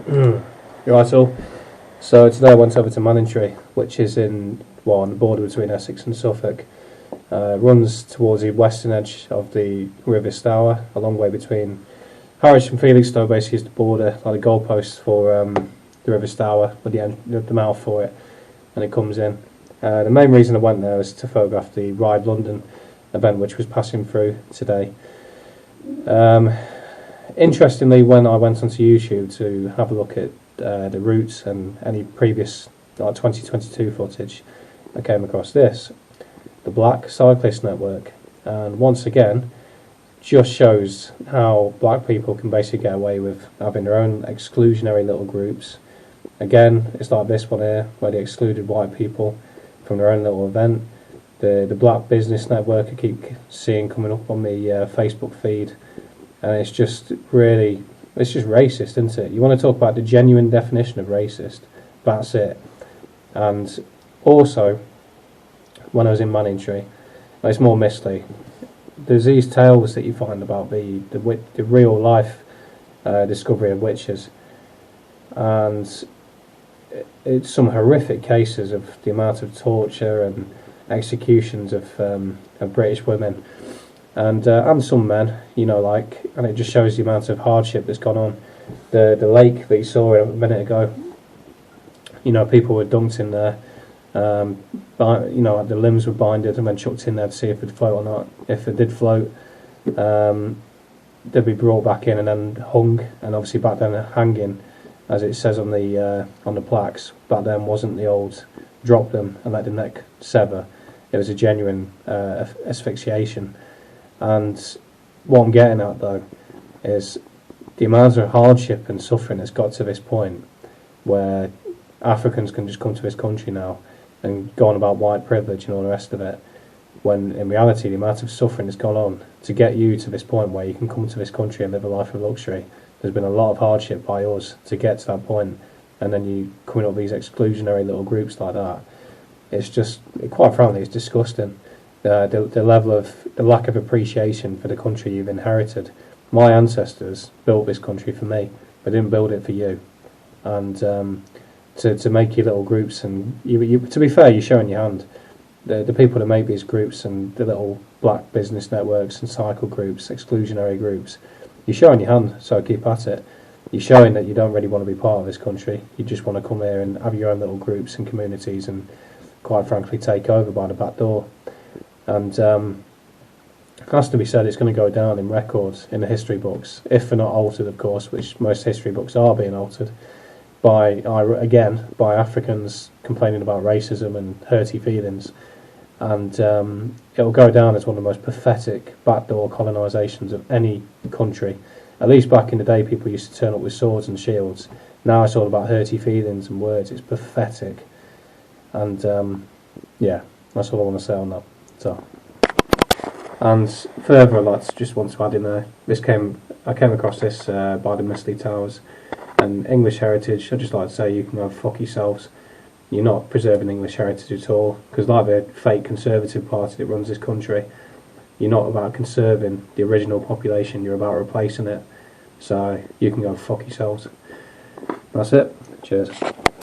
Right, all. So today I went over to Manningtree, which is on the border between Essex and Suffolk. Runs towards the western edge of the River Stour, a long way between Harwich and Felixstowe. Basically, is the border, like the goalpost for the River Stour, with the mouth for it, and it comes in. The main reason I went there was to photograph the Ride London event, which was passing through today. Interestingly, when I went onto YouTube to have a look at the routes and any previous 2022 footage, I came across this, the Black Cyclist Network, and once again just shows how black people can basically get away with having their own exclusionary little groups. Again, it's like this one here, where they excluded white people from their own little event. The Black Business Network I keep seeing coming up on the Facebook feed, and it's just racist, isn't it? You want to talk about the genuine definition of racist, that's it. And also, when I was in Manningtree, it's more misty. There's these tales that you find about the real life discovery of witches, and it's some horrific cases of the amount of torture and executions of British women. And some men, and it just shows the amount of hardship that's gone on. The lake that you saw a minute ago, people were dunked in there, the limbs were binded and then chucked in there to see if it'd float or not. If it did float, they'd be brought back in and then hung. And obviously back then, hanging, as it says on the plaques, back then wasn't the old drop them and let the neck sever. It was a genuine asphyxiation. And what I'm getting at, though, is the amount of hardship and suffering that's got to this point where Africans can just come to this country now and go on about white privilege and all the rest of it, when in reality the amount of suffering that's gone on to get you to this point where you can come to this country and live a life of luxury. There's been a lot of hardship by us to get to that point, and then you come up with these exclusionary little groups like that. It's just, quite frankly, it's disgusting. The lack of appreciation for the country you've inherited. My ancestors built this country for me. They didn't build it for you. And to make your little groups, and to be fair, you're showing your hand. The people that make these groups and the little black business networks and cycle groups, exclusionary groups, you're showing your hand, so keep at it. You're showing that you don't really want to be part of this country. You just want to come here and have your own little groups and communities and, quite frankly, take over by the back door. And it has to be said, it's going to go down in records in the history books, if they're not altered, of course, which most history books are being altered, by Africans complaining about racism and hurty feelings. And it'll go down as one of the most pathetic backdoor colonisations of any country. At least back in the day, people used to turn up with swords and shields. Now it's all about hurty feelings and words. It's pathetic. And that's all I want to say on that. So, and further, just want to add in there, I came across this by the Misty Towers, and English heritage. I'd just like to say, you can go fuck yourselves. You're not preserving English heritage at all, because like the fake Conservative Party that runs this country, you're not about conserving the original population, you're about replacing it. So you can go fuck yourselves. That's it. Cheers.